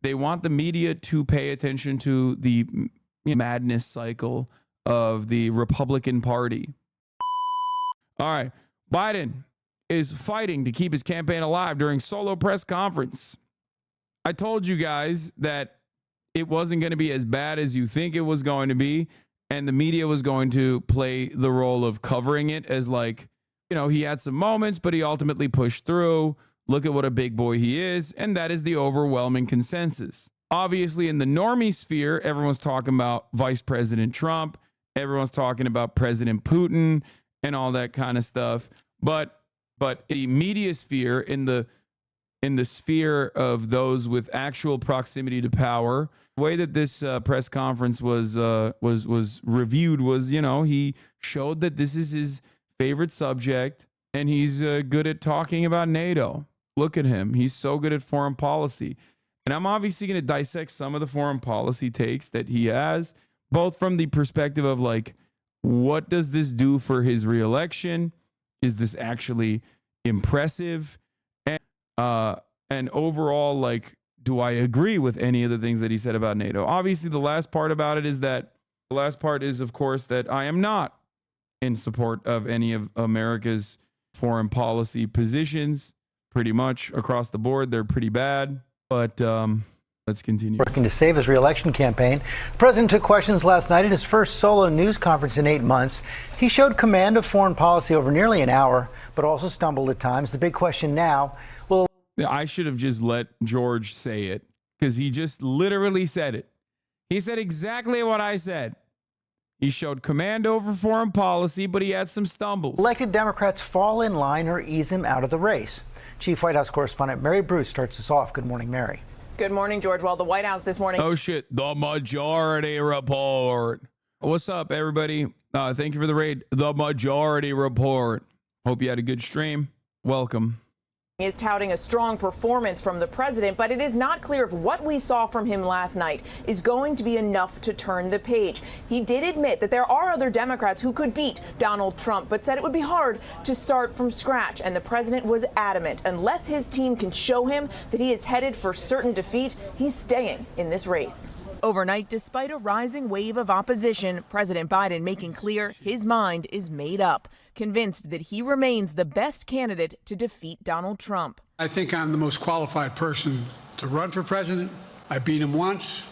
They want the media to pay attention to the madness cycle of the Republican Party. All right. Biden is fighting to keep his campaign alive during solo press conference. I told you guys that it wasn't going to be as bad as you think it was going to be, and the media was going to play the role of covering it as like, you know, he had some moments, but he ultimately pushed through. Look at what a big boy he is, and that is the overwhelming consensus. Obviously, in the normie sphere, everyone's talking about Vice President Trump. Everyone's talking about President Putin and all that kind of stuff. But the media sphere, in the sphere of those with actual proximity to power, the way that this press conference was reviewed was, you know, he showed that this is his favorite subject, and he's good at talking about NATO. Look at him. He's so good at foreign policy. And I'm obviously going to dissect some of the foreign policy takes that he has, both from the perspective of like, what does this do for his reelection? Is this actually impressive? And overall, like, do I agree with any of the things that he said about NATO? Obviously, the last part about it is of course, that I am not in support of any of America's foreign policy positions. Pretty much across the board, they're pretty bad. But let's continue. Working to save his re-election campaign. The president took questions last night at his first solo news conference in 8 months. He showed command of foreign policy over nearly an hour, but also stumbled at times. The big question now, will... I should have just let George say it, because he just literally said it. He said exactly what I said. He showed command over foreign policy, but he had some stumbles. Elected Democrats fall in line or ease him out of the race. Chief White House correspondent Mary Bruce starts us off. Good morning, Mary. Good morning, George. Well, the White House this morning. Oh, shit. The Majority Report. What's up, everybody? Thank you for the raid. The Majority Report. Hope you had a good stream. Welcome. Is touting a strong performance from the president, but it is not clear if what we saw from him last night is going to be enough to turn the page. He did admit that there are other Democrats who could beat Donald Trump, but said it would be hard to start from scratch. And the president was adamant, unless his team can show him that he is headed for certain defeat, he's staying in this race. Overnight, despite a rising wave of opposition, President Biden making clear his mind is made up, convinced that he remains the best candidate to defeat Donald Trump. I think I'm the most qualified person to run for president. I beat him once,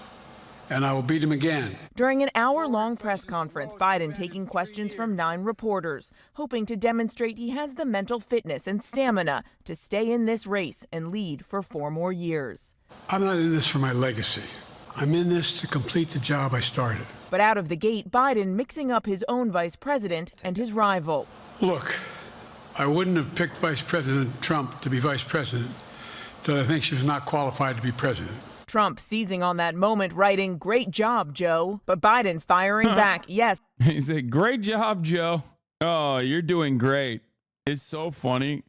and I will beat him again. During an hour-long press conference, Biden taking questions from 9 reporters, hoping to demonstrate he has the mental fitness and stamina to stay in this race and lead for 4 more years. I'm not in this for my legacy. I'm in this to complete the job I started. But out of the gate, Biden mixing up his own vice president and his rival. Look, I wouldn't have picked Vice President Trump to be vice president, but I think she was not qualified to be president. Trump seizing on that moment, writing, "Great job, Joe." But Biden firing back, yes. He said, "Great job, Joe. Oh, you're doing great." It's so funny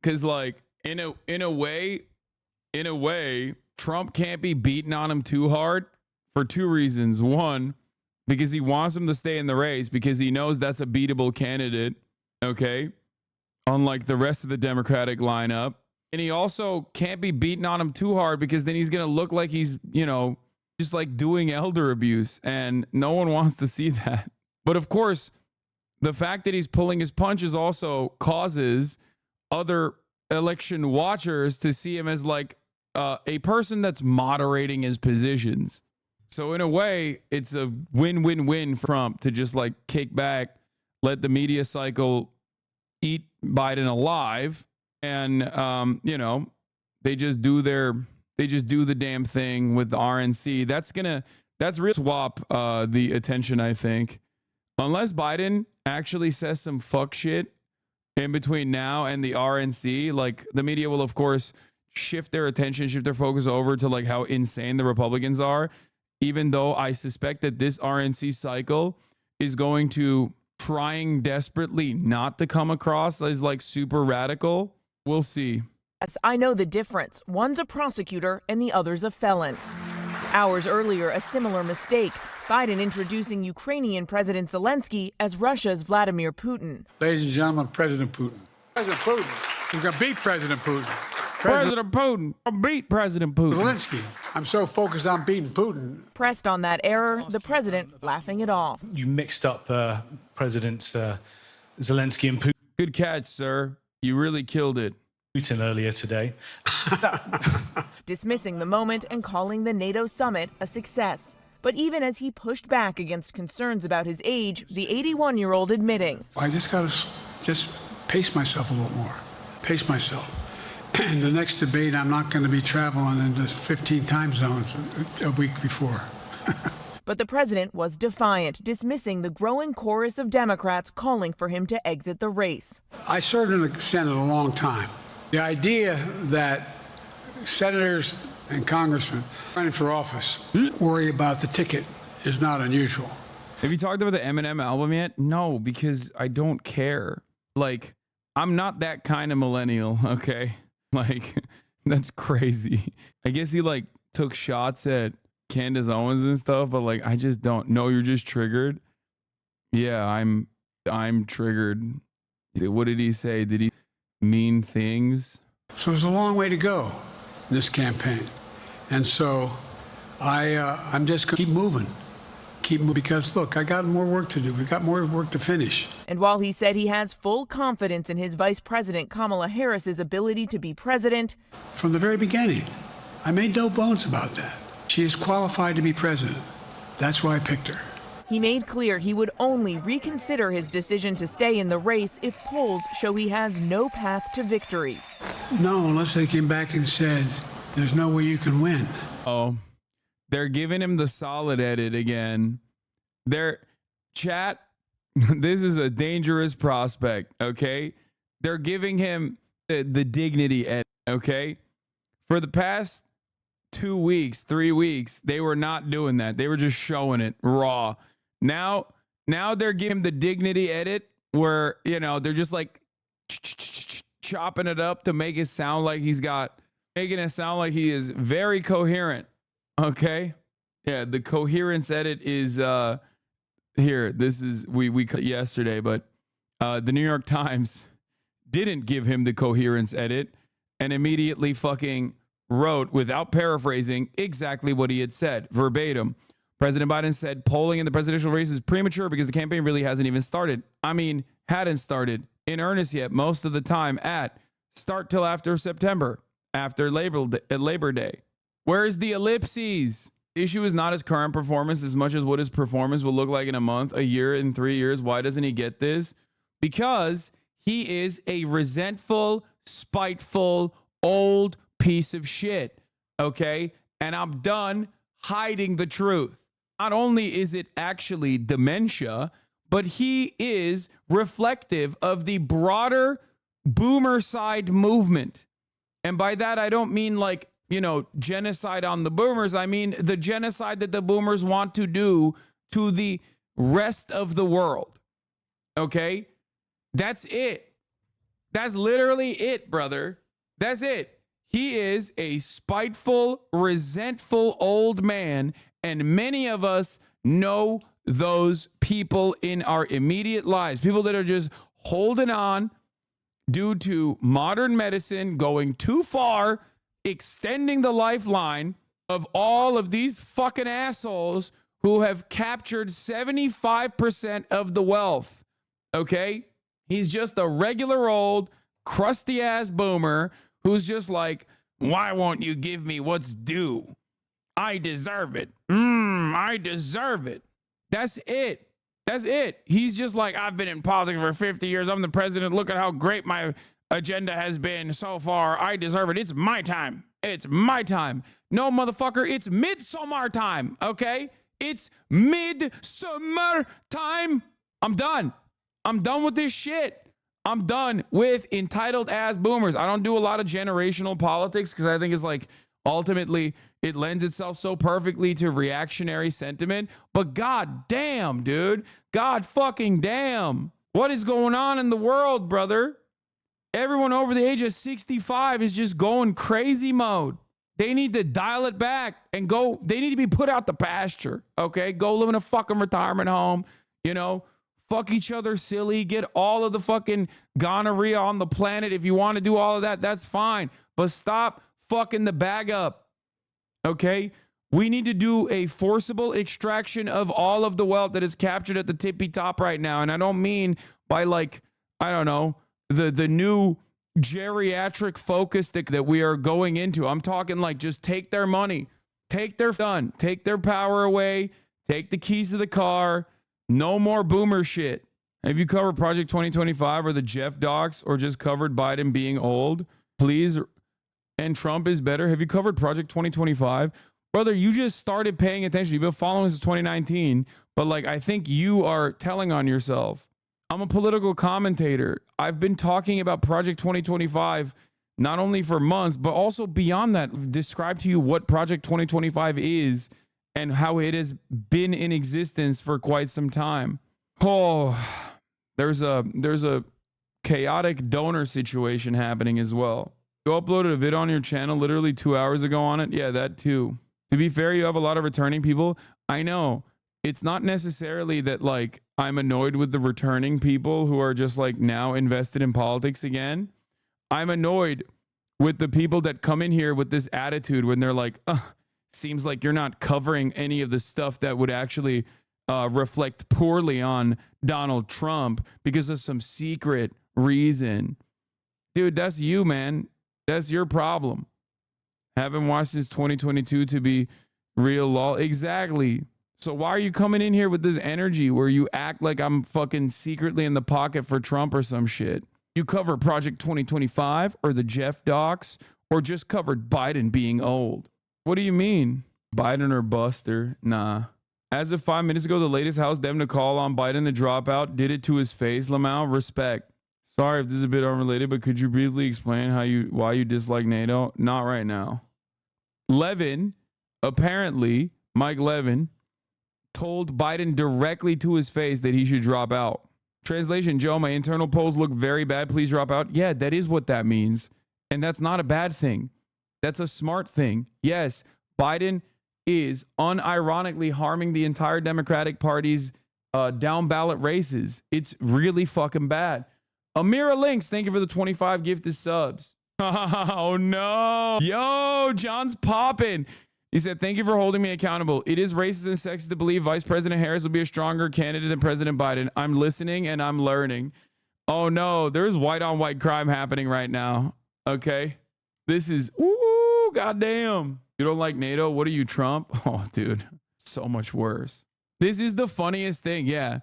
because, like, in a way, Trump can't be beaten on him too hard for 2 reasons. One, because he wants him to stay in the race because he knows that's a beatable candidate, okay? Unlike the rest of the Democratic lineup. And he also can't be beaten on him too hard because then he's going to look like he's, you know, just like doing elder abuse. And no one wants to see that. But of course, the fact that he's pulling his punches also causes other election watchers to see him as like a person that's moderating his positions. So in a way, it's a win-win-win for Trump to just like kick back, let the media cycle eat Biden alive, and you know, they just do the damn thing with the RNC. That's really swap the attention, I think. Unless Biden actually says some fuck shit in between now and the RNC, like the media will of course shift their attention, shift their focus over to like how insane the Republicans are, even though I suspect that this RNC cycle is going to trying desperately not to come across as like super radical. We'll see. Yes, I know the difference. One's a prosecutor and the other's a felon. Hours earlier, a similar mistake. Biden introducing Ukrainian President Zelensky as Russia's Vladimir Putin. Ladies and gentlemen, President Putin. President Putin. He's going to beat President Putin. President Putin. Beat President Putin. Zelensky. I'm so focused on beating Putin. Pressed on that error, the president laughing it off. You mixed up Presidents Zelensky and Good catch, sir. You really killed it. Putin earlier today. Dismissing the moment and calling the NATO summit a success. But even as he pushed back against concerns about his age, the 81-year-old admitting, I just got to just pace myself a little more. Pace myself. In the next debate, I'm not going to be traveling into 15 time zones a week before. But the president was defiant, dismissing the growing chorus of Democrats calling for him to exit the race. I served in the Senate a long time. The idea that senators and congressmen running for office worry about the ticket is not unusual. Have you talked about the Eminem album yet? No, because I don't care. Like, I'm not that kind of millennial, okay? Like, that's crazy. I guess he like took shots at Candace Owens and stuff, but like, I just don't know. You're just triggered. Yeah, I'm triggered. What did he say? Did he mean things? So there's a long way to go in this campaign. And so I'm just going to keep moving, because look, I got more work to do. We've got more work to finish. And while he said he has full confidence in his Vice President Kamala Harris's ability to be president, From the very beginning, I made no bones about that. She is qualified to be president. That's why I picked her. he made clear he would only reconsider his decision to stay in the race if polls show he has no path to victory. No, unless they came back and said, there's no way you can win. Oh, they're giving him the solid edit again. They're chat. This is a dangerous prospect. Okay. They're giving him the dignity edit. Okay. For the past 2 weeks, 3 weeks, they were not doing that. They were just showing it raw. Now they're giving him the dignity edit where, you know, they're just like chopping it up to make it sound like making it sound like he is very coherent. Okay. Yeah. The coherence edit is, here. This is, we cut yesterday, but, the New York Times didn't give him the coherence edit and immediately fucking wrote, without paraphrasing, exactly what he had said verbatim. President Biden said polling in the presidential race is premature because the campaign really hasn't even started. I mean, hadn't started in earnest yet most of the time start till after September, after Labor Day. Where's the ellipses? The issue is not his current performance as much as what his performance will look like in a month, a year, in 3 years. Why doesn't he get this? Because he is a resentful, spiteful, old piece of shit. Okay? And I'm done hiding the truth. Not only is it actually dementia, but he is reflective of the broader boomer side movement. And by that, I don't mean like, you know, genocide on the boomers. I mean the genocide that the boomers want to do to the rest of the world. Okay? That's it. That's literally it, brother. That's it. He is a spiteful, resentful old man, and many of us know those people in our immediate lives, people that are just holding on due to modern medicine going too far, extending the lifeline of all of these fucking assholes who have captured 75% of the wealth. Okay? He's just a regular old, crusty ass boomer who's just like, why won't you give me what's due? I deserve it. I deserve it. That's it. That's it. He's just like, I've been in politics for 50 years. I'm the president. Look at how great my agenda has been so far. I deserve it. It's my time. It's my time. No, motherfucker, it's midsummer time, okay? It's midsummer time. I'm done. I'm done with this shit. I'm done with entitled ass boomers. I don't do a lot of generational politics because I think it's like ultimately it lends itself so perfectly to reactionary sentiment. But god damn, dude. God fucking damn. What is going on in the world, brother? Everyone over the age of 65 is just going crazy mode. They need to dial it back and go. They need to be put out the pasture. Okay. Go live in a fucking retirement home. You know, fuck each other silly. Get all of the fucking gonorrhea on the planet. If you want to do all of that, that's fine. but stop fucking the bag up. Okay? We need to do a forcible extraction of all of the wealth that is captured at the tippy top right now. And I don't mean by like, I don't know, the new geriatric focus that we are going into. I'm talking like just take their money, take their fun, take their power away, take the keys to the car. No more boomer shit. Have you covered Project 2025 or the Jeff docs or just covered Biden being old? Please. And Trump is better. Have you covered Project 2025? Brother, you just started paying attention. You've been following since 2019. But like, I think you are telling on yourself. I'm a political commentator. I've been talking about Project 2025 not only for months, but also beyond that. Describe to you what Project 2025 is and how it has been in existence for quite some time. Oh, there's a chaotic donor situation happening as well. You uploaded a vid on your channel literally 2 hours ago on it. Yeah, that too. To be fair, you have a lot of returning people. I know. It's not necessarily that like I'm annoyed with the returning people who are just like now invested in politics again. I'm annoyed with the people that come in here with this attitude when they're like, seems like you're not covering any of the stuff that would actually reflect poorly on Donald Trump because of some secret reason. Dude, that's you, man. That's your problem. Haven't watched since 2022 to be real law. Exactly. So why are you coming in here with this energy where you act like I'm fucking secretly in the pocket for Trump or some shit? You cover Project 2025 or the Jeff docs or just covered Biden being old? What do you mean? Biden or Buster? Nah. As of 5 minutes ago, the latest House Dem to call on Biden to drop out did it to his face. Lamau, respect. Sorry if this is a bit unrelated, but could you briefly explain why you dislike NATO? Not right now. Levin, apparently, Mike Levin, told Biden directly to his face that he should drop out. Translation, Joe, my internal polls look very bad. Please drop out. Yeah, that is what that means. And that's not a bad thing. That's a smart thing. Yes, Biden is unironically harming the entire Democratic Party's down ballot races. It's really fucking bad. Amira Links, thank you for the 25 gifted subs. Oh no. Yo, John's popping. He said, thank you for holding me accountable. It is racist and sexist to believe Vice President Harris will be a stronger candidate than President Biden. I'm listening and I'm learning. Oh no, there's white on white crime happening right now. Okay. This is, ooh, goddamn. You don't like NATO? What are you, Trump? Oh, dude, so much worse. This is the funniest thing. Yeah.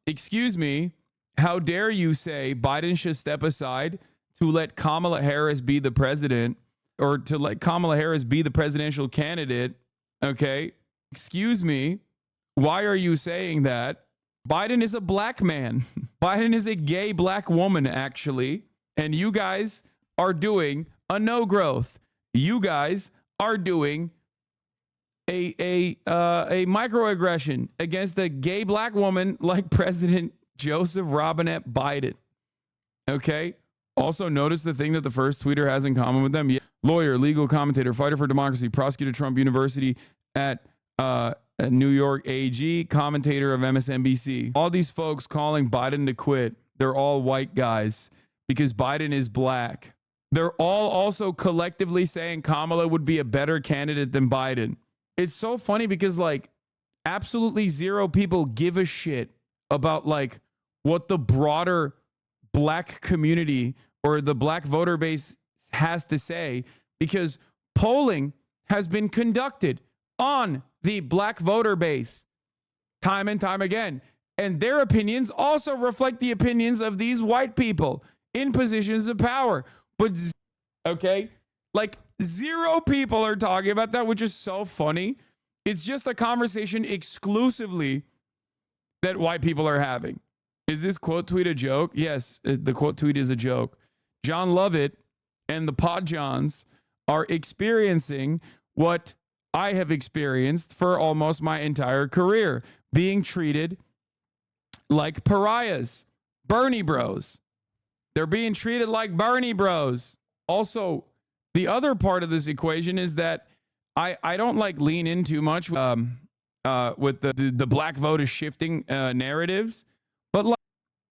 Excuse me. How dare you say Biden should step aside to let Kamala Harris be the president or to let Kamala Harris be the presidential candidate? Okay. Excuse me. Why are you saying that? Biden is a black man. Biden is a gay black woman, actually. And you guys are doing a no growth. You guys are doing a microaggression against a gay black woman like President Joseph Robinette Biden. Okay. Also notice the thing that the first tweeter has in common with them. Yeah. Lawyer, legal commentator, fighter for democracy, prosecutor Trump University at New York AG, commentator of MSNBC. All these folks calling Biden to quit. They're all white guys because Biden is black. They're all also collectively saying Kamala would be a better candidate than Biden. It's so funny because like absolutely zero people give a shit about like what the broader black community or the black voter base has to say, because polling has been conducted on the black voter base time and time again. And their opinions also reflect the opinions of these white people in positions of power. But, okay, like zero people are talking about that, which is so funny. It's just a conversation exclusively that white people are having. Is this quote tweet a joke? Yes, the quote tweet is a joke. John Lovett and the Pod Johns are experiencing what I have experienced for almost my entire career, being treated like pariahs, Bernie bros. They're being treated like Bernie bros. Also, the other part of this equation is that I don't like lean in too much with the black vote is shifting narratives. But like,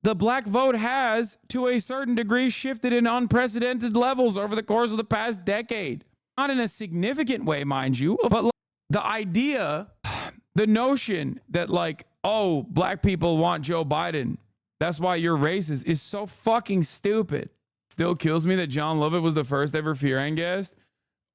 the black vote has, to a certain degree, shifted in unprecedented levels over the course of the past decade. Not in a significant way, mind you, but like the idea, the notion that like, oh, black people want Joe Biden, that's why you're racist, is so fucking stupid. Still kills me that John Lovett was the first ever Fearan guest.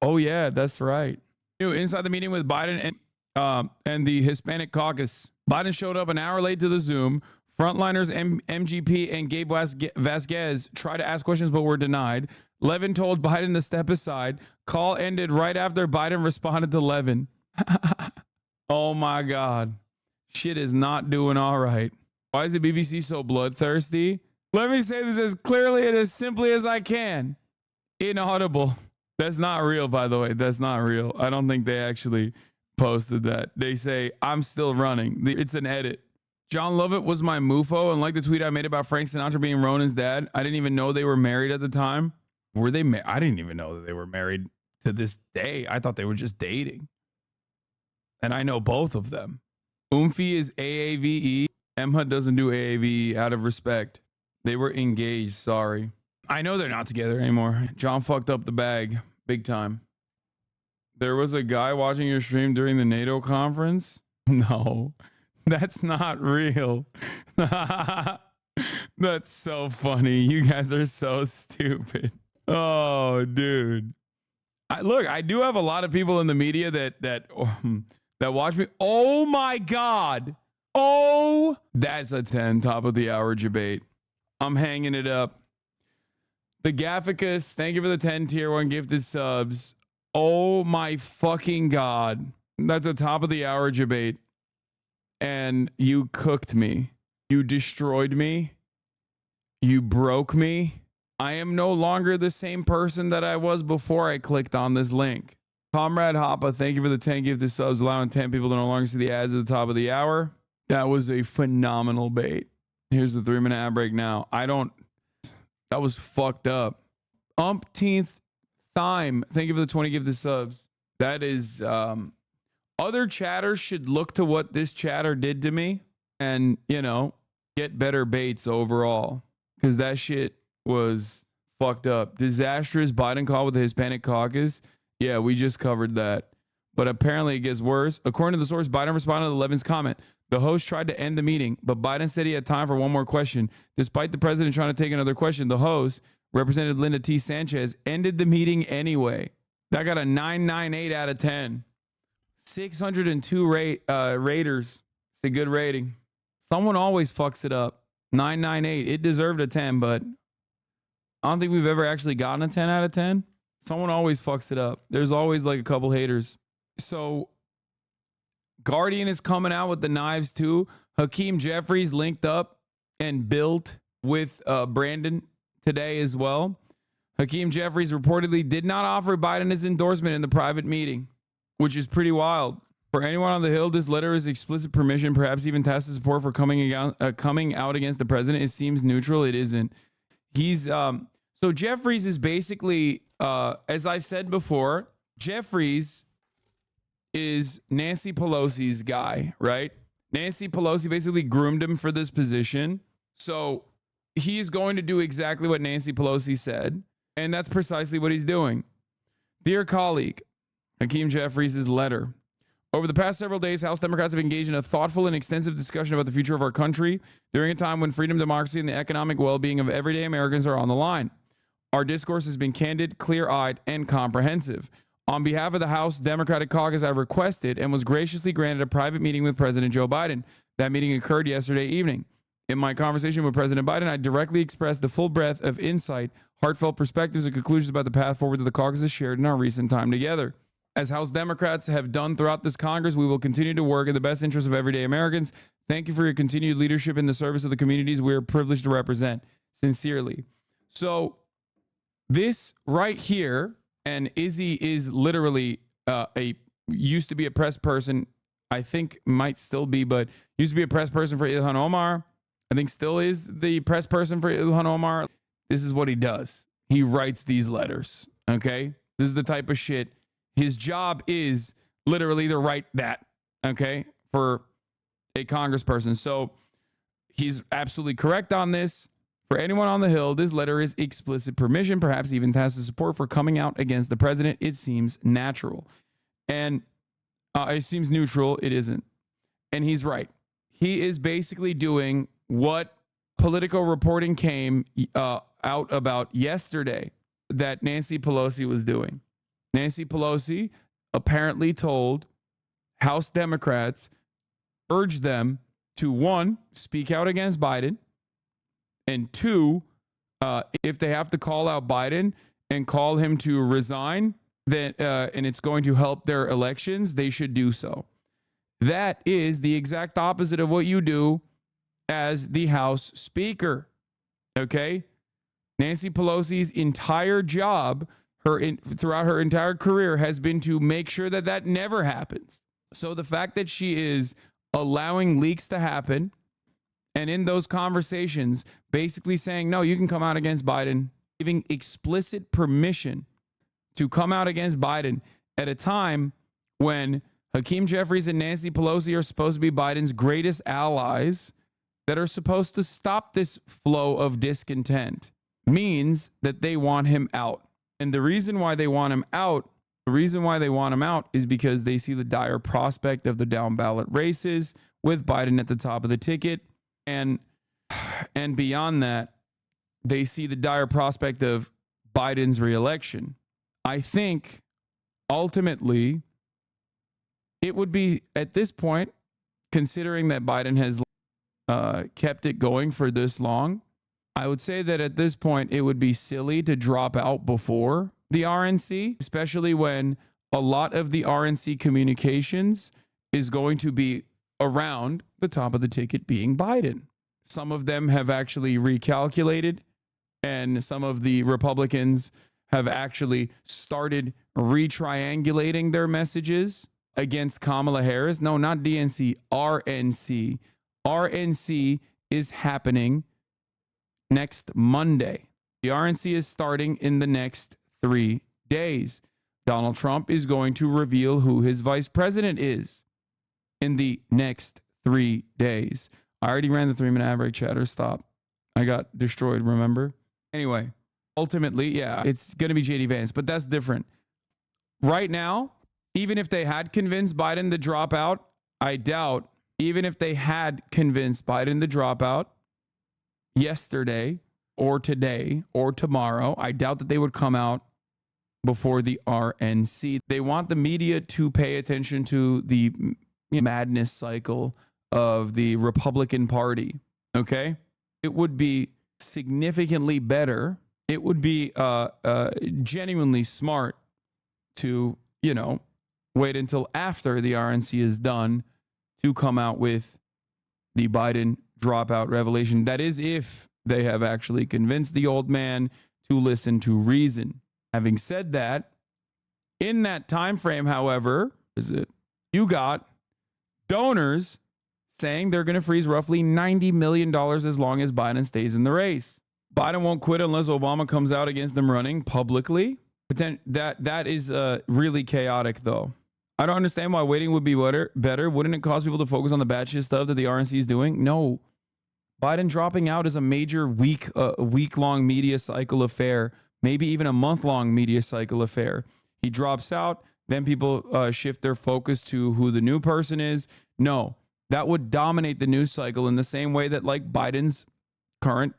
Oh yeah, that's right. Inside the meeting with Biden and the Hispanic caucus, Biden showed up an hour late to the Zoom. Frontliners MGP and Gabe Vasquez tried to ask questions but were denied. Levin told Biden to step aside. Call ended right after Biden responded to Levin. Oh my God. Shit is not doing all right. Why is the BBC so bloodthirsty? Let me say this as clearly and as simply as I can. Inaudible. That's not real, by the way. That's not real. I don't think they actually posted that. They say, I'm still running. It's an edit. John Lovett was my MUFO, and like the tweet I made about Frank Sinatra being Ronan's dad, I didn't even know they were married at the time. Were they I didn't even know that they were married to this day. I thought they were just dating. And I know both of them. Oomphy is AAVE. Emma doesn't do AAVE out of respect. They were engaged, sorry. I know they're not together anymore. John fucked up the bag big time. There was a guy watching your stream during the NATO conference? No. That's not real. That's so funny. You guys are so stupid. Oh, dude. I do have a lot of people in the media that watch me. Oh my God. Oh, that's a 10 top of the hour debate. I'm hanging it up. The Gafficus, thank you for the 10 tier 1 gifted subs. Oh my fucking God. That's a top of the hour debate. And you cooked me. You destroyed me. You broke me. I am no longer the same person that I was before I clicked on this link. Comrade Hoppa, thank you for the 10 gifted subs, allowing 10 people to no longer see the ads at the top of the hour. That was a phenomenal bait. Here's the 3-minute ad break now. That was fucked up. Umpteenth time. Thank you for the 20 gifted subs. That is, other chatters should look to what this chatter did to me and, get better baits overall. Because that shit was fucked up. Disastrous Biden call with the Hispanic caucus. Yeah, we just covered that. But apparently it gets worse. According to the source, Biden responded to Levin's comment. The host tried to end the meeting, but Biden said he had time for one more question. Despite the president trying to take another question, the host, Representative Linda T. Sanchez, ended the meeting anyway. That got a 998 out of 10. 602 raters. It's a good rating. Someone always fucks it up. 998. It deserved a 10, but I don't think we've ever actually gotten a 10 out of 10. Someone always fucks it up. There's always like a couple haters. So Guardian is coming out with the knives too. Hakeem Jeffries linked up and built with Brandon today as well. Hakeem Jeffries reportedly did not offer Biden his endorsement in the private meeting, which is pretty wild. For anyone on the Hill, this letter is explicit permission, perhaps even tacit support for coming out against the president. It seems neutral. It isn't. He's so Jeffries is basically, as I've said before, Jeffries is Nancy Pelosi's guy, right? Nancy Pelosi basically groomed him for this position. So he's going to do exactly what Nancy Pelosi said. And that's precisely what he's doing. Dear colleague, Hakeem Jeffries' letter. Over the past several days, House Democrats have engaged in a thoughtful and extensive discussion about the future of our country during a time when freedom, democracy, and the economic well-being of everyday Americans are on the line. Our discourse has been candid, clear-eyed, and comprehensive. On behalf of the House Democratic Caucus, I requested and was graciously granted a private meeting with President Joe Biden. That meeting occurred yesterday evening. In my conversation with President Biden, I directly expressed the full breadth of insight, heartfelt perspectives, and conclusions about the path forward that the caucus has shared in our recent time together. As House Democrats have done throughout this Congress, we will continue to work in the best interest of everyday Americans. Thank you for your continued leadership in the service of the communities we are privileged to represent. Sincerely. So this right here, and Izzy is literally used to be a press person. I think might still be, but used to be a press person for Ilhan Omar. I think still is the press person for Ilhan Omar. This is what he does. He writes these letters. Okay. This is the type of shit. His job is literally to write that. Okay. For a congressperson. So He's absolutely correct on this. For anyone on the Hill, this letter is explicit permission, perhaps even tacit support for coming out against the president. It seems natural. And it seems neutral. It isn't. And he's right. He is basically doing what political reporting came out about yesterday that Nancy Pelosi was doing. Nancy Pelosi apparently told House Democrats, urged them to, one, speak out against Biden, and two, if they have to call out Biden and call him to resign, then and it's going to help their elections, they should do so. That is the exact opposite of what you do as the House Speaker. Okay? Nancy Pelosi's entire job, throughout her entire career, has been to make sure that that never happens. So the fact that she is allowing leaks to happen, and in those conversations, basically saying, no, you can come out against Biden, giving explicit permission to come out against Biden at a time when Hakeem Jeffries and Nancy Pelosi are supposed to be Biden's greatest allies that are supposed to stop this flow of discontent, means that they want him out. And the reason why they want him out, is because they see the dire prospect of the down ballot races with Biden at the top of the ticket. And beyond that, they see the dire prospect of Biden's reelection. I think ultimately it would be, at this point, considering that Biden has kept it going for this long, I would say that at this point it would be silly to drop out before the RNC, especially when a lot of the RNC communications is going to be around the top of the ticket being Biden. Some of them have actually recalculated, and some of the Republicans have actually started retriangulating their messages against Kamala Harris. No, not DNC, RNC. RNC is happening next Monday. The RNC is starting in the next 3 days. Donald Trump is going to reveal who his vice president is in the next 3 days. I already ran the 3-minute ad break, chatter. Stop. I got destroyed, remember? Anyway, ultimately, yeah, it's going to be JD Vance, but that's different. Right now, even if they had convinced Biden to drop out, I doubt, even if they had convinced Biden to drop out yesterday or today or tomorrow, I doubt that they would come out before the RNC. They want the media to pay attention to the madness cycle of the Republican Party. Okay? It would be significantly better. It would be genuinely smart to, wait until after the RNC is done to come out with the Biden dropout revelation. That is, if they have actually convinced the old man to listen to reason. Having said that, in that time frame, however, you got donors saying they're going to freeze roughly $90 million as long as Biden stays in the race. Biden won't quit unless Obama comes out against them running publicly. That is really chaotic, though. I don't understand why waiting would be better. Wouldn't it cause people to focus on the batshit stuff that the RNC is doing? No. Biden dropping out is a major week-long media cycle affair, maybe even a month-long media cycle affair. He drops out, then people shift their focus to who the new person is. No, that would dominate the news cycle in the same way that like Biden's current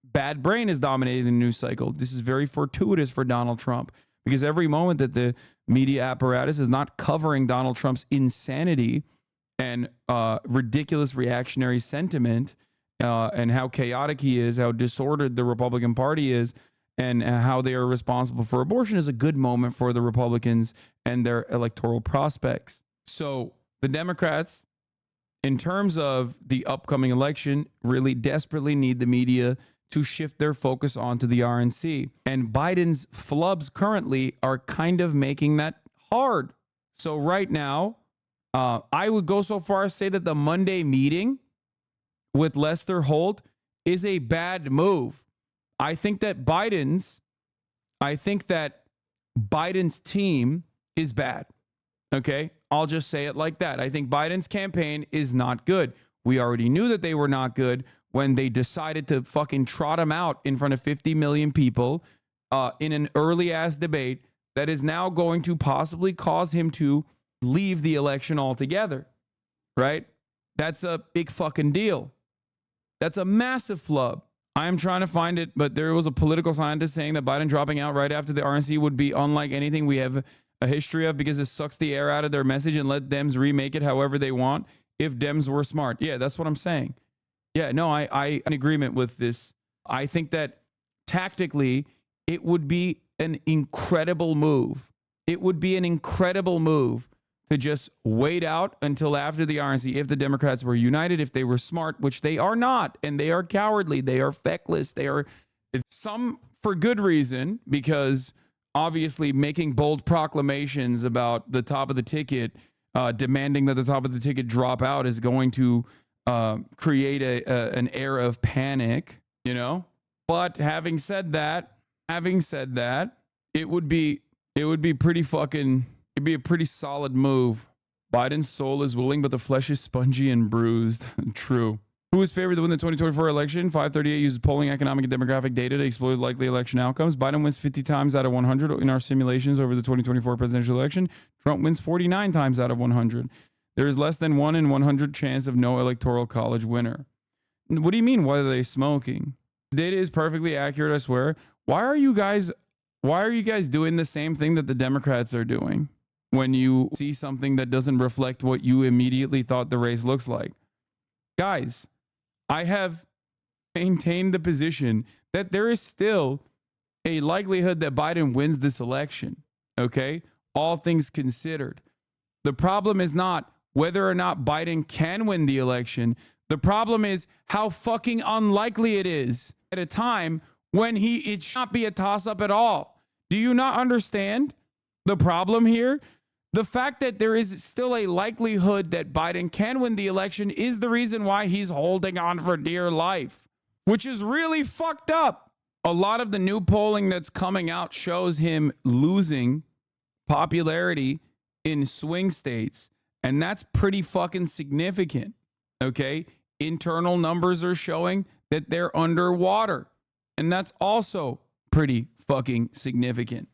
bad brain is dominating the news cycle. This is very fortuitous for Donald Trump, because every moment that the media apparatus is not covering Donald Trump's insanity and ridiculous reactionary sentiment and how chaotic he is, how disordered the Republican Party is, and how they are responsible for abortion, is a good moment for the Republicans and their electoral prospects. So the Democrats, in terms of the upcoming election, really desperately need the media to shift their focus onto the RNC. And Biden's flubs currently are kind of making that hard. So right now, I would go so far as to say that the Monday meeting with Lester Holt is a bad move. I think that Biden's team is bad. Okay? I'll just say it like that. I think Biden's campaign is not good. We already knew that they were not good. when they decided to fucking trot him out in front of 50 million people in an early ass debate that is now going to possibly cause him to leave the election altogether, right? That's a big fucking deal. That's a massive flub. I'm trying to find it, but there was a political scientist saying that Biden dropping out right after the RNC would be unlike anything we have a history of because it sucks the air out of their message and let Dems remake it however they want if Dems were smart. Yeah, that's what I'm saying. Yeah, no, I in agreement with this. I think that tactically it would be an incredible move. It would be an incredible move to just wait out until after the RNC if the Democrats were united, if they were smart, which they are not, and they are cowardly, they are feckless, they are some for good reason, because obviously making bold proclamations about the top of the ticket, demanding that the top of the ticket drop out is going to create an air of panic, you know? But having said that, it would be pretty fucking, it'd be a pretty solid move. Biden's soul is willing, but the flesh is spongy and bruised. True. Who is favored to win the 2024 election? 538 uses polling, economic, and demographic data to exploit likely election outcomes. Biden wins 50 times out of 100 in our simulations over the 2024 presidential election. Trump wins 49 times out of 100. There is less than 1 in 100 chance of no electoral college winner. What do you mean? What are they smoking? Data is perfectly accurate, I swear. Why are you guys doing the same thing that the Democrats are doing when you see something that doesn't reflect what you immediately thought the race looks like? Guys, I have maintained the position that there is still a likelihood that Biden wins this election, okay? All things considered. The problem is not whether or not Biden can win the election. The problem is how fucking unlikely it is at a time when it should not be a toss-up at all. Do you not understand the problem here? The fact that there is still a likelihood that Biden can win the election is the reason why he's holding on for dear life, which is really fucked up. A lot of the new polling that's coming out shows him losing popularity in swing states, and that's pretty fucking significant, okay? Internal numbers are showing that they're underwater, and that's also pretty fucking significant.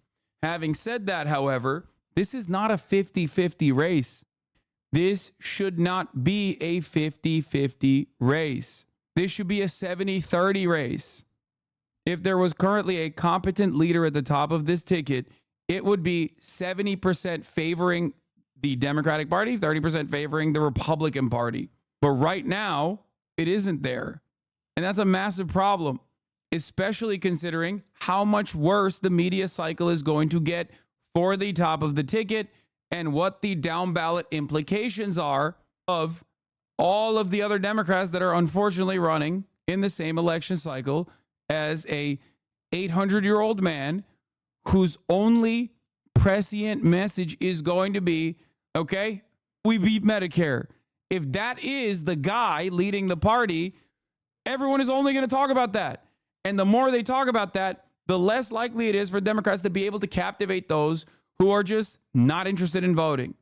Having said that, however, this is not a 50-50 race. This should not be a 50-50 race. This should be a 70-30 race. If there was currently a competent leader at the top of this ticket, it would be 70% favoring the Democratic Party, 30% favoring the Republican Party. But right now, it isn't there. And that's a massive problem, especially considering how much worse the media cycle is going to get for the top of the ticket and what the down ballot implications are of all of the other Democrats that are unfortunately running in the same election cycle as a 800-year-old man whose only prescient message is going to be, okay, we beat Medicare. If that is the guy leading the party, everyone is only going to talk about that. And the more they talk about that, the less likely it is for Democrats to be able to captivate those who are just not interested in voting.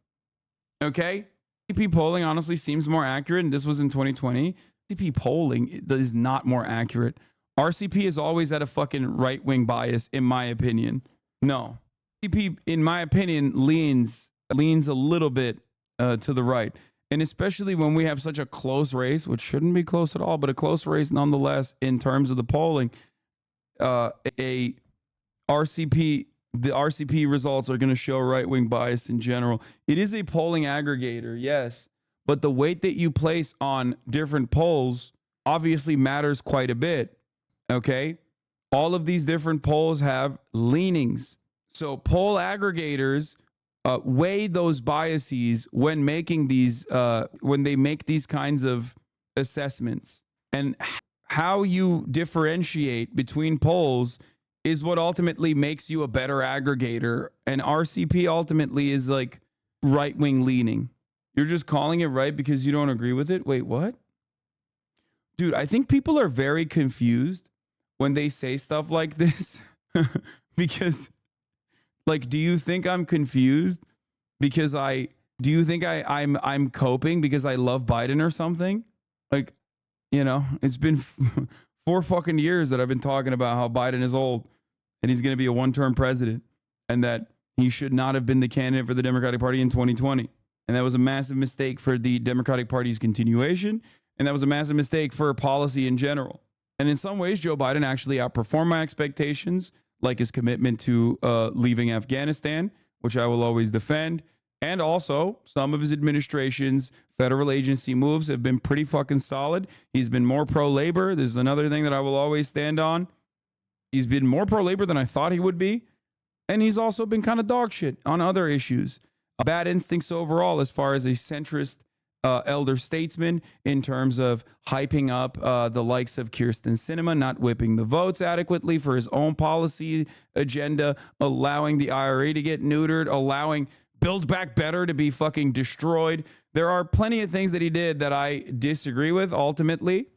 Okay? RCP polling honestly seems more accurate, and this was in 2020. RCP polling is not more accurate. RCP is always at a fucking right-wing bias, in my opinion. No. RCP, in my opinion, leans a little bit to the right. And especially when we have such a close race, which shouldn't be close at all, but a close race nonetheless in terms of the polling, the RCP results are going to show right-wing bias in general. It is a polling aggregator, yes, but the weight that you place on different polls obviously matters quite a bit, okay? All of these different polls have leanings. So poll aggregators weigh those biases when making these, when they make these kinds of assessments. And how you differentiate between polls is what ultimately makes you a better aggregator. And RCP ultimately is like right-wing leaning. You're just calling it right because you don't agree with it? Wait, what? Dude, I think people are very confused when they say stuff like this. Because, like, do you think I'm confused because do you think I'm coping because I love Biden or something? Like, You know, it's been 4 fucking years that I've been talking about how Biden is old and he's going to be a one-term president and that he should not have been the candidate for the Democratic Party in 2020. And that was a massive mistake for the Democratic Party's continuation. And that was a massive mistake for policy in general. And in some ways, Joe Biden actually outperformed my expectations, like his commitment to leaving Afghanistan, which I will always defend. And also, some of his administration's federal agency moves have been pretty fucking solid. He's been more pro-labor. This is another thing that I will always stand on. He's been more pro-labor than I thought he would be. And he's also been kind of dog shit on other issues. Bad instincts overall as far as a centrist elder statesman in terms of hyping up the likes of Kyrsten Sinema, not whipping the votes adequately for his own policy agenda, allowing the IRA to get neutered, allowing Build Back Better to be fucking destroyed. There are plenty of things that he did that I disagree with ultimately,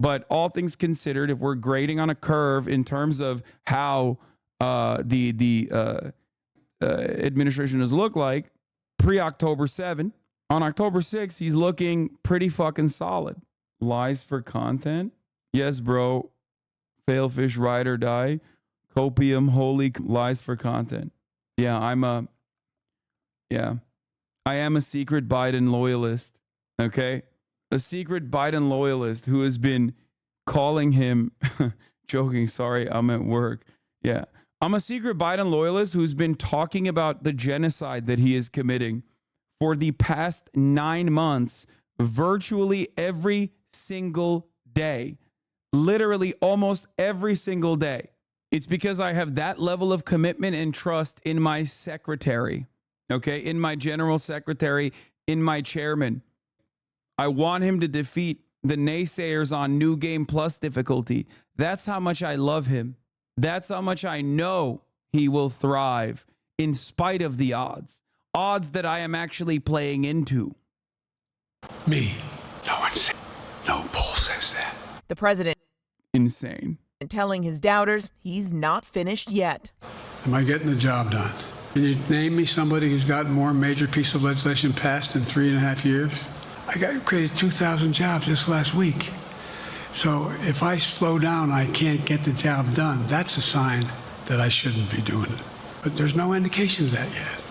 but all things considered, if we're grading on a curve in terms of how the administration has looked like pre-October 7, on October 6, he's looking pretty fucking solid. Lies for content? Yes, bro. Failfish, ride or die. Copium, holy lies for content. Yeah, I am a secret Biden loyalist. Okay? A secret Biden loyalist who has been calling him, joking, sorry, I'm at work. Yeah. I'm a secret Biden loyalist who's been talking about the genocide that he is committing for the past 9 months, virtually every single day, literally almost every single day. It's because I have that level of commitment and trust in my secretary, okay, in my general secretary, in my chairman. I want him to defeat the naysayers on New Game Plus difficulty. That's how much I love him. That's how much I know he will thrive in spite of the odds. Odds that I am actually playing into. Me. No one said. No poll says that. The president Insane. telling his doubters he's not finished yet. Am I getting the job done? Can you name me somebody who's gotten more major piece of legislation passed in 3.5 years? I created 2,000 jobs just last week. So if I slow down, I can't get the job done. That's a sign that I shouldn't be doing it. But there's no indication of that yet.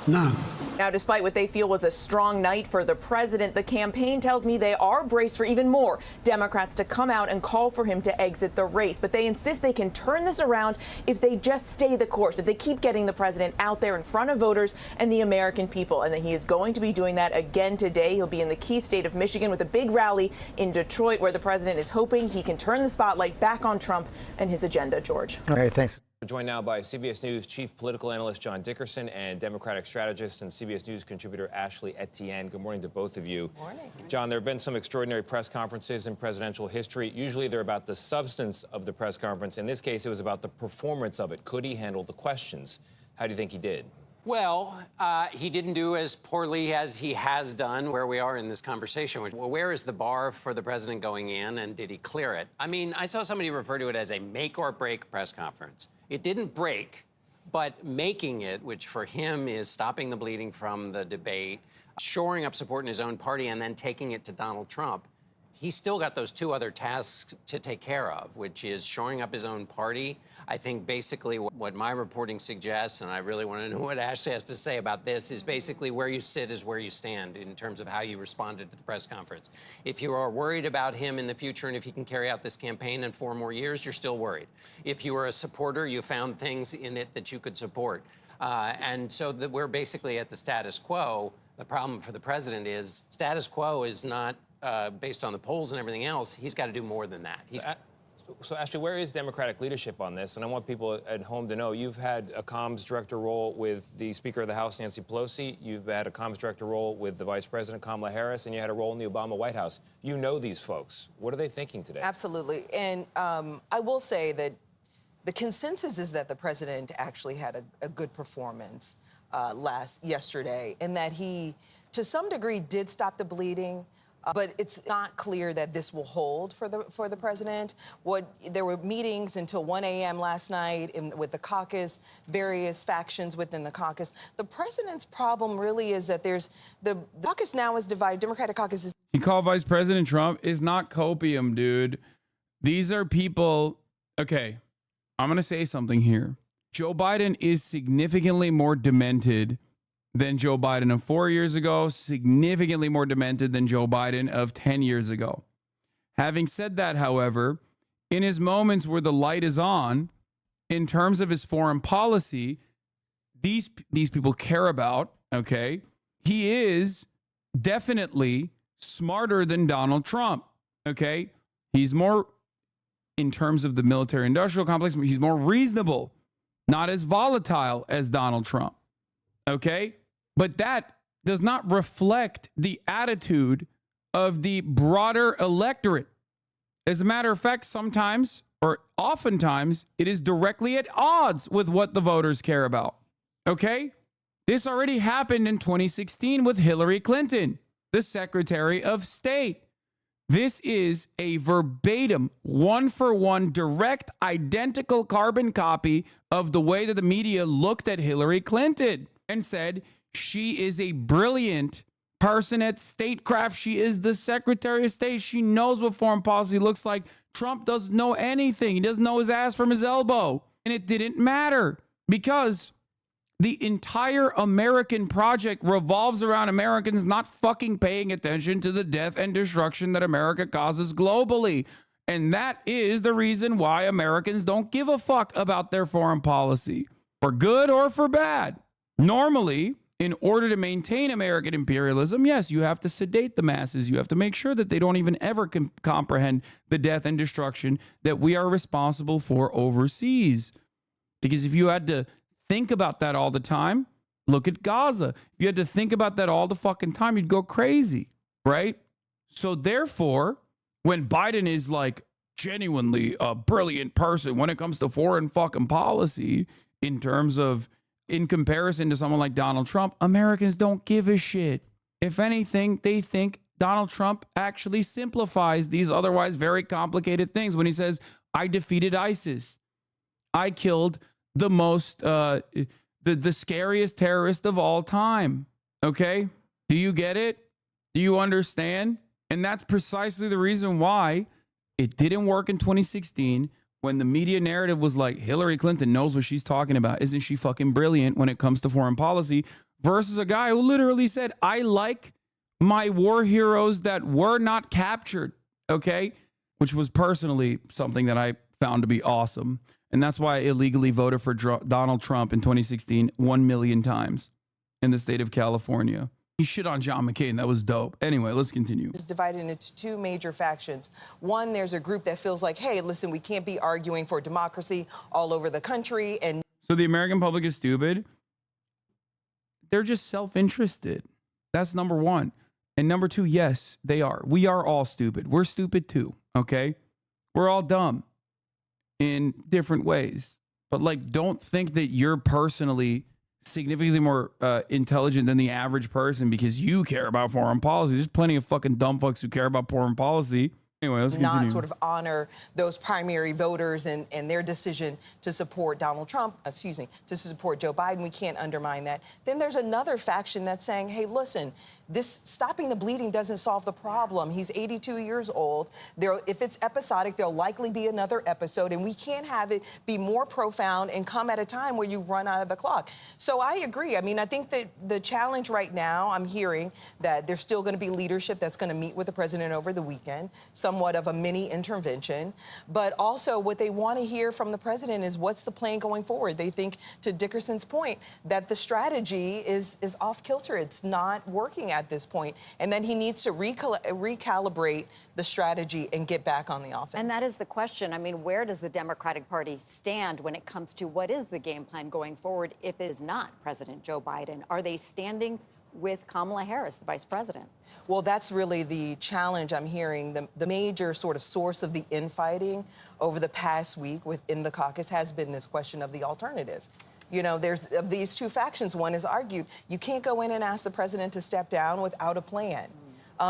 None. Now, despite what they feel was a strong night for the president, the campaign tells me they are braced for even more Democrats to come out and call for him to exit the race. But they insist they can turn this around if they just stay the course, if they keep getting the president out there in front of voters and the American people. And that he is going to be doing that again today. He'll be in the key state of Michigan with a big rally in Detroit, where the president is hoping he can turn the spotlight back on Trump and his agenda. George. All right, thanks. We're joined now by CBS News chief political analyst John Dickerson and Democratic strategist and CBS News contributor Ashley Etienne. Good morning to both of you. Morning. John, there have been some extraordinary press conferences in presidential history. Usually they're about the substance of the press conference. In this case, it was about the performance of it. Could he handle the questions? How do you think he did? Well, he didn't do as poorly as he has done where we are in this conversation. Well, where is the bar for the president going in, and did he clear it? I mean, I saw somebody refer to it as a make or break press conference. It didn't break, but making it, which for him is stopping the bleeding from the debate, shoring up support in his own party, and then taking it to Donald Trump, he's still got those 2 other tasks to take care of, which is shoring up his own party. I think basically what my reporting suggests, and I really want to know what Ashley has to say about this, is basically where you sit is where you stand in terms of how you responded to the press conference. If you are worried about him in the future and if he can carry out this campaign in 4 more years, you're still worried. If you were a supporter, you found things in it that you could support. And so we're basically at the status quo. The problem for the president is status quo is not based on the polls and everything else. He's got to do more than that. So, Ashley, where is Democratic leadership on this? And I want people at home to know you've had a comms director role with the Speaker of the House, Nancy Pelosi. You've had a comms director role with the Vice President, Kamala Harris, and you had a role in the Obama White House. You know these folks. What are they thinking today? Absolutely. And I will say that the consensus is that the president actually had a good performance yesterday, and that he, to some degree, did stop the bleeding. But it's not clear that this will hold for the president. There were meetings until 1 a.m. last night with the caucus, various factions within the caucus. The president's problem really is that the caucus now is divided. Democratic caucus is. You call Vice President Trump is not copium, dude. These are people. Okay, I'm going to say something here. Joe Biden is significantly more demented than Joe Biden of 4 years ago, significantly more demented than Joe Biden of 10 years ago. Having said that, however, in his moments where the light is on, in terms of his foreign policy, these people care about, okay? He is definitely smarter than Donald Trump, okay? He's more, in terms of the military-industrial complex, he's more reasonable, not as volatile as Donald Trump, okay? But that does not reflect the attitude of the broader electorate. As a matter of fact, sometimes, or oftentimes, it is directly at odds with what the voters care about, okay? This already happened in 2016 with Hillary Clinton, the Secretary of State. This is a verbatim, one-for-one, direct, identical carbon copy of the way that the media looked at Hillary Clinton and said she is a brilliant person at statecraft. She is the Secretary of State. She knows what foreign policy looks like. Trump doesn't know anything. He doesn't know his ass from his elbow. And it didn't matter because the entire American project revolves around Americans not fucking paying attention to the death and destruction that America causes globally. And that is the reason why Americans don't give a fuck about their foreign policy, for good or for bad. Normally, in order to maintain American imperialism, yes, you have to sedate the masses. You have to make sure that they don't even ever comprehend the death and destruction that we are responsible for overseas. Because if you had to think about that all the time, look at Gaza. If you had to think about that all the fucking time, you'd go crazy, right? So therefore, when Biden is like genuinely a brilliant person when it comes to foreign fucking policy, in terms of, in comparison to someone like Donald Trump, Americans don't give a shit. If anything, they think Donald Trump actually simplifies these otherwise very complicated things when he says, I defeated ISIS. I killed the most, the scariest terrorist of all time. Okay? Do you get it? Do you understand? And that's precisely the reason why it didn't work in 2016 when the media narrative was like, Hillary Clinton knows what she's talking about. Isn't she fucking brilliant when it comes to foreign policy? Versus a guy who literally said, I like my war heroes that were not captured. Okay? Which was personally something that I found to be awesome. And that's why I illegally voted for Donald Trump in 2016 1 million times in the state of California. He shit on John McCain. That was dope. Anyway, let's continue. It's divided into two major factions. One, there's a group that feels like, hey, listen, we can't be arguing for democracy all over the country. And so the American public is stupid. They're just self-interested. That's number one. And number two, yes, they are. We are all stupid. We're stupid too, okay? We're all dumb in different ways. But like, don't think that you're personally significantly more intelligent than the average person because you care about foreign policy. There's plenty of fucking dumb fucks who care about foreign policy. Anyway, let's continue. Not sort of honor those primary voters and their decision to support Donald Trump, to support Joe Biden. We can't undermine that. Then there's another faction that's saying, hey, listen, this stopping the bleeding doesn't solve the problem. He's 82 years old. If it's episodic, there'll likely be another episode, and we can't have it be more profound and come at a time where you run out of the clock. So I agree. I mean, I think that the challenge right now, I'm hearing that there's still going to be leadership that's going to meet with the president over the weekend, somewhat of a mini intervention. But also what they want to hear from the president is what's the plan going forward. They think, to Dickerson's point, that the strategy is off kilter. It's not working at this point, and then he needs to recalibrate the strategy and get back on the offense. And that is the question. I mean, where does the Democratic Party stand when it comes to what is the game plan going forward if it is not President Joe Biden? Are they standing with Kamala Harris, the vice president? Well, that's really the challenge I'm hearing. The major sort of source of the infighting over the past week within the caucus has been this question of the alternative. You know, there's of these two factions, one has argued you can't go in and ask the president to step down without a plan.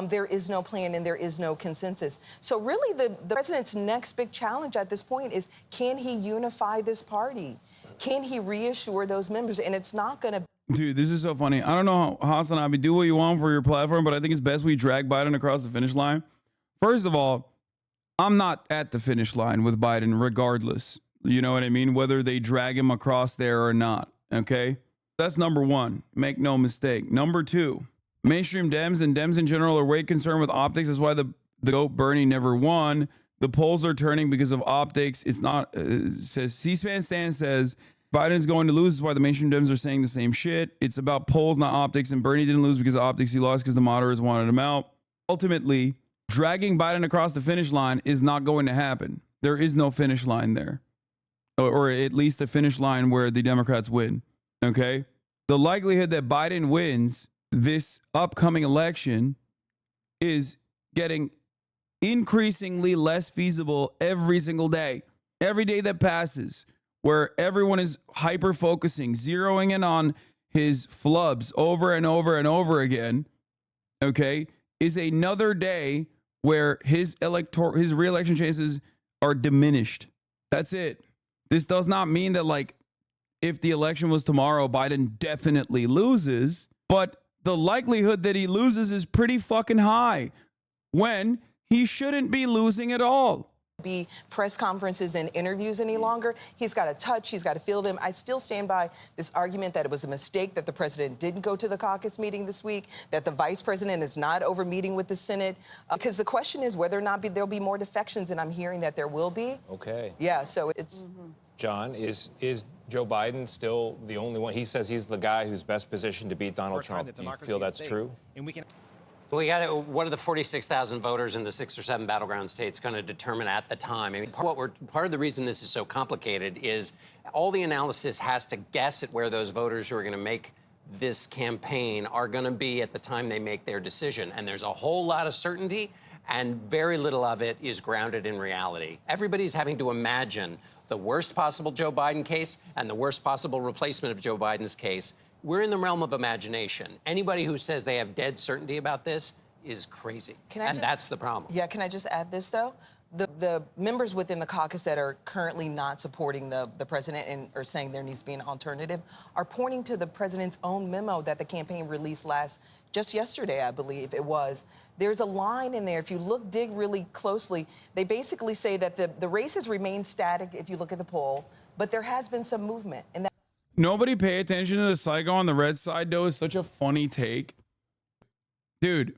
There is no plan and there is no consensus. So really the president's next big challenge at this point is, can he unify this party? Can he reassure those members? And it's not going to Dude, this is so funny. I don't know how Hasanabi, do what you want for your platform, but I think it's best we drag Biden across the finish line. First of all, I'm not at the finish line with Biden regardless. You know what I mean? Whether they drag him across there or not. Okay? That's number one. Make no mistake. Number two, mainstream Dems and Dems in general are way concerned with optics. That's why the GOAT Bernie never won. The polls are turning because of optics. It's not, says C-SPAN Stan says Biden's going to lose. That's why the mainstream Dems are saying the same shit. It's about polls, not optics. And Bernie didn't lose because of optics. He lost because the moderates wanted him out. Ultimately, dragging Biden across the finish line is not going to happen. There is no finish line there, or at least a finish line where the Democrats win. Okay? The likelihood that Biden wins this upcoming election is getting increasingly less feasible every single day. Every day that passes, where everyone is hyper focusing, zeroing in on his flubs over and over and over again, okay, is another day where his re-election chances are diminished. That's it. This does not mean that, like, if the election was tomorrow, Biden definitely loses, but the likelihood that he loses is pretty fucking high when he shouldn't be losing at all. Be press conferences and interviews any longer. He's got to touch, he's got to feel them. I still stand by this argument that it was a mistake that the president didn't go to the caucus meeting this week, that the vice president is not over meeting with the Senate, because the question is whether or not there'll be more defections, and I'm hearing that there will be. Okay. Yeah, so it's... John, is Joe Biden still the only one? He says he's the guy who's best positioned to beat Donald Trump. Do you feel that's true? We got what are the 46,000 voters in the 6 or 7 battleground states going to determine at the time? I mean, part of the reason this is so complicated is all the analysis has to guess at where those voters who are going to make this campaign are going to be at the time they make their decision. And there's a whole lot of certainty, and very little of it is grounded in reality. Everybody's having to imagine the worst possible Joe Biden case and the worst possible replacement of Joe Biden's case. We're in the realm of imagination. Anybody who says they have dead certainty about this is crazy. That's the problem. Yeah, can I just add this, though? The members within the caucus that are currently not supporting the president and are saying there needs to be an alternative are pointing to the president's own memo that the campaign released just yesterday, I believe it was. There's a line in there, if you dig really closely, they basically say that the races remain static if you look at the poll, but there has been some movement. And Nobody pay attention to the psycho on the red side, though, is such a funny take. Dude,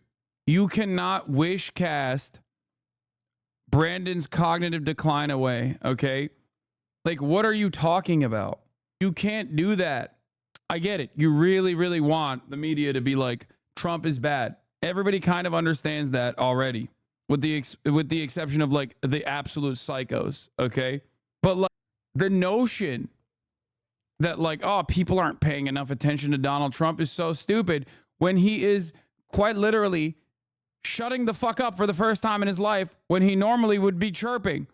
you cannot wish cast Brandon's cognitive decline away, okay? Like, what are you talking about? You can't do that. I get it. You really, really want the media to be like, Trump is bad. Everybody kind of understands that already, with the exception of, like, the absolute psychos, okay? But, like, the notion that, like, oh, people aren't paying enough attention to Donald Trump is so stupid when he is quite literally shutting the fuck up for the first time in his life when he normally would be chirping.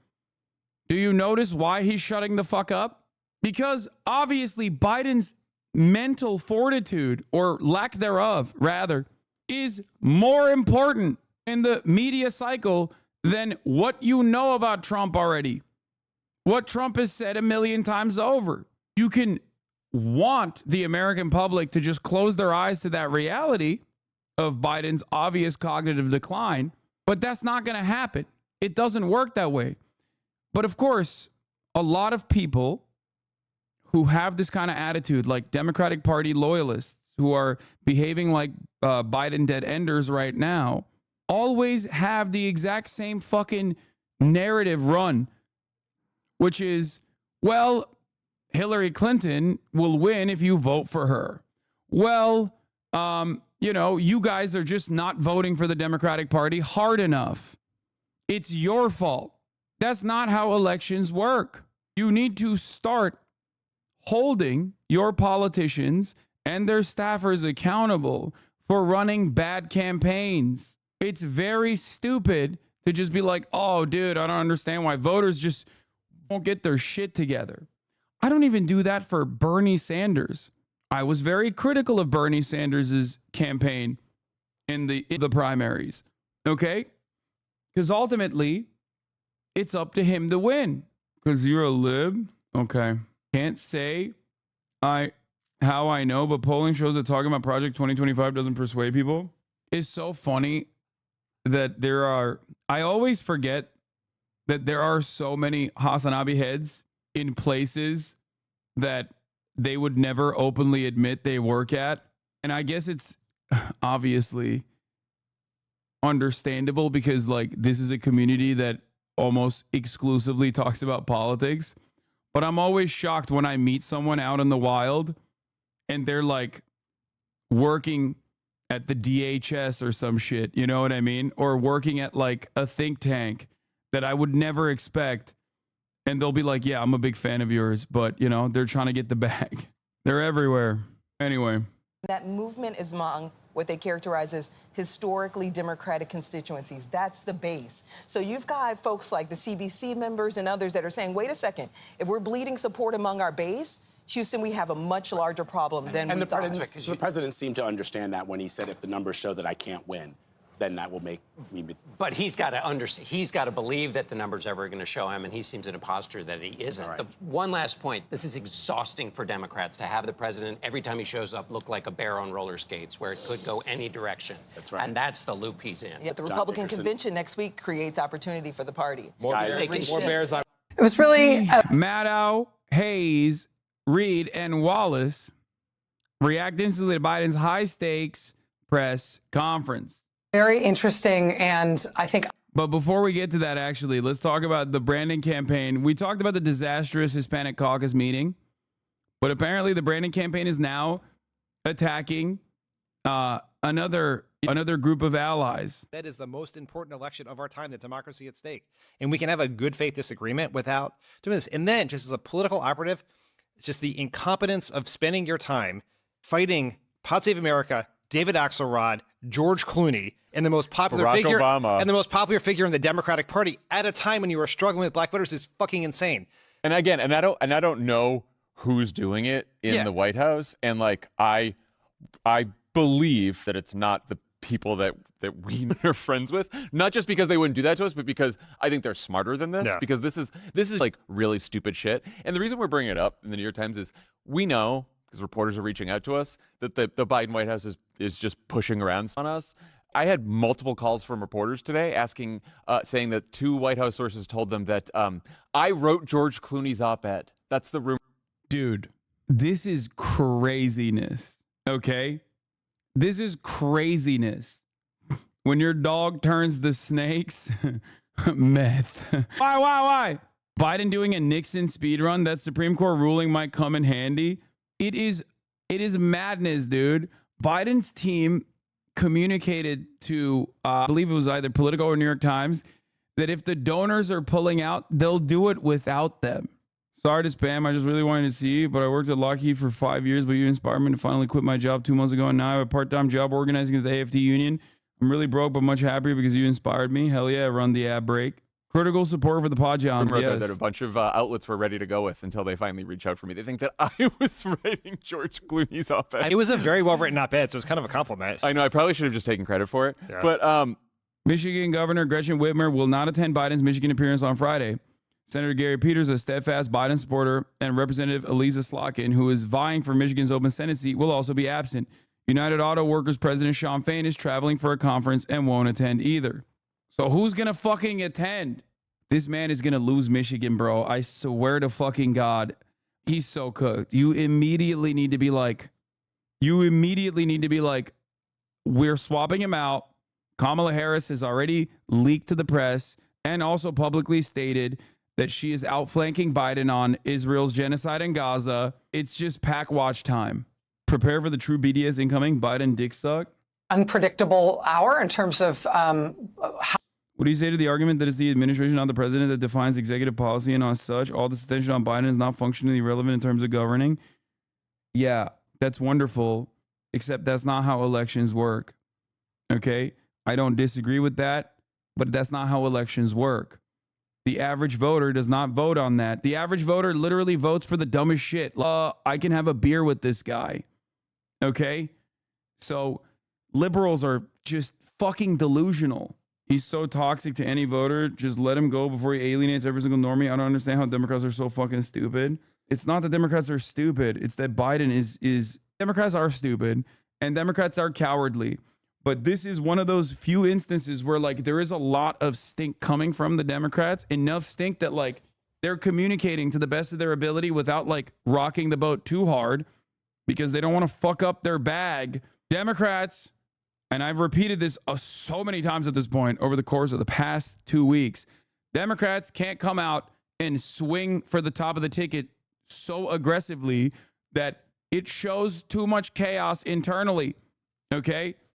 Do you notice why he's shutting the fuck up? Because obviously Biden's mental fortitude, or lack thereof, rather, is more important in the media cycle than what you know about Trump already. What Trump has said a million times over. You can want the American public to just close their eyes to that reality of Biden's obvious cognitive decline, but that's not going to happen. It doesn't work that way. But of course, a lot of people who have this kind of attitude, like Democratic Party loyalists who are behaving like Biden dead enders right now, always have the exact same fucking narrative run, which is, well, Hillary Clinton will win if you vote for her. Well, you know, you guys are just not voting for the Democratic Party hard enough. It's your fault. That's not how elections work. You need to start holding your politicians and their staffers accountable for running bad campaigns. It's very stupid to just be like, oh, dude, I don't understand why voters just won't get their shit together. I don't even do that for Bernie Sanders. I was very critical of Bernie Sanders' campaign in the primaries, okay? Because ultimately, it's up to him to win. Because you're a lib? Okay. Can't say I how I know, but polling shows that talking about Project 2025 doesn't persuade people. It's so funny that I always forget that there are so many Hasanabi heads in places that they would never openly admit they work at. And I guess it's obviously understandable because like this is a community that almost exclusively talks about politics. But I'm always shocked when I meet someone out in the wild and they're like working at the DHS or some shit, you know what I mean? Or working at like a think tank that I would never expect. And they'll be like, yeah, I'm a big fan of yours, but you know, they're trying to get the bag. They're everywhere. Anyway. That movement is among what they characterize as historically Democratic constituencies. That's the base. So you've got folks like the CBC members and others that are saying, wait a second, if we're bleeding support among our base, Houston, we have a much larger problem than we thought. The president seemed to understand that when he said, if the numbers show that I can't win, then that will make me. But he's got to believe that the numbers ever going to show him, and he seems in a posture that he isn't. Right. One last point: this is exhausting for Democrats to have the president every time he shows up look like a bear on roller skates, where it could go any direction. That's right. And that's the loop he's in. Yet the Republican convention next week creates opportunity for the party. More bears. It was really Maddow, Hayes, Reed, and Wallace react instantly to Biden's high-stakes press conference. Very interesting, and I think... But before we get to that, actually, let's talk about the branding campaign. We talked about the disastrous Hispanic caucus meeting, but apparently the branding campaign is now attacking another group of allies. That is the most important election of our time, the democracy at stake. And we can have a good faith disagreement without doing this. And then, just as a political operative, it's just the incompetence of spending your time fighting Pod Save America, David Axelrod, George Clooney, and the most popular figure in the Democratic Party at a time when you are struggling with black voters is fucking insane. And again, and I don't know who's doing it in the White House, and like I believe that it's not the people that we are friends with, not just because they wouldn't do that to us, but because I think they're smarter than this, because this is like really stupid shit. And the reason we're bringing it up in the New York Times is we know, because reporters are reaching out to us, that the Biden White House is just pushing around on us. I had multiple calls from reporters today asking, saying that 2 White House sources told them that I wrote George Clooney's op-ed. That's the rumor. Dude, this is craziness, okay? This is craziness. When your dog turns to snakes, meth. Why? Biden doing a Nixon speed run, that Supreme Court ruling might come in handy. It is madness, dude. Biden's team communicated to, I believe it was either Politico or New York Times, that if the donors are pulling out, they'll do it without them. Sorry to spam. I just really wanted to see you, but I worked at Lockheed for 5 years, but you inspired me to finally quit my job 2 months ago, and now I have a part-time job organizing at the AFT union. I'm really broke, but much happier because you inspired me. Hell yeah, run the ad break. Critical support for the Pod Johns, yes. That a bunch of outlets were ready to go with until they finally reach out for me. They think that I was writing George Clooney's op-ed. It was a very well-written op-ed, so it's kind of a compliment. I know. I probably should have just taken credit for it. Yeah. But Michigan Governor Gretchen Whitmer will not attend Biden's Michigan appearance on Friday. Senator Gary Peters, a steadfast Biden supporter, and Representative Eliza Slotkin, who is vying for Michigan's open Senate seat, will also be absent. United Auto Workers President Sean Fain is traveling for a conference and won't attend either. So who's going to fucking attend? This man is going to lose Michigan, bro. I swear to fucking God. He's so cooked. You immediately need to be like, we're swapping him out. Kamala Harris has already leaked to the press and also publicly stated that she is outflanking Biden on Israel's genocide in Gaza. It's just pack watch time. Prepare for the true BDS incoming. Biden dick suck. Unpredictable hour in terms of how. What do you say to the argument that it's the administration, not the president, that defines executive policy, and as such, all this attention on Biden is not functionally relevant in terms of governing? Yeah, that's wonderful, except that's not how elections work. Okay? I don't disagree with that, but that's not how elections work. The average voter does not vote on that. The average voter literally votes for the dumbest shit. I can have a beer with this guy. Okay? So liberals are just fucking delusional. He's so toxic to any voter. Just let him go before he alienates every single normie. I don't understand how Democrats are so fucking stupid. It's not that Democrats are stupid. It's that Biden is Democrats are stupid and Democrats are cowardly. But this is one of those few instances where like there is a lot of stink coming from the Democrats, enough stink that like they're communicating to the best of their ability without like rocking the boat too hard because they don't want to fuck up their bag. Democrats, and I've repeated this so many times at this point over the course of the past 2 weeks, Democrats can't come out and swing for the top of the ticket so aggressively that it shows too much chaos internally. Okay?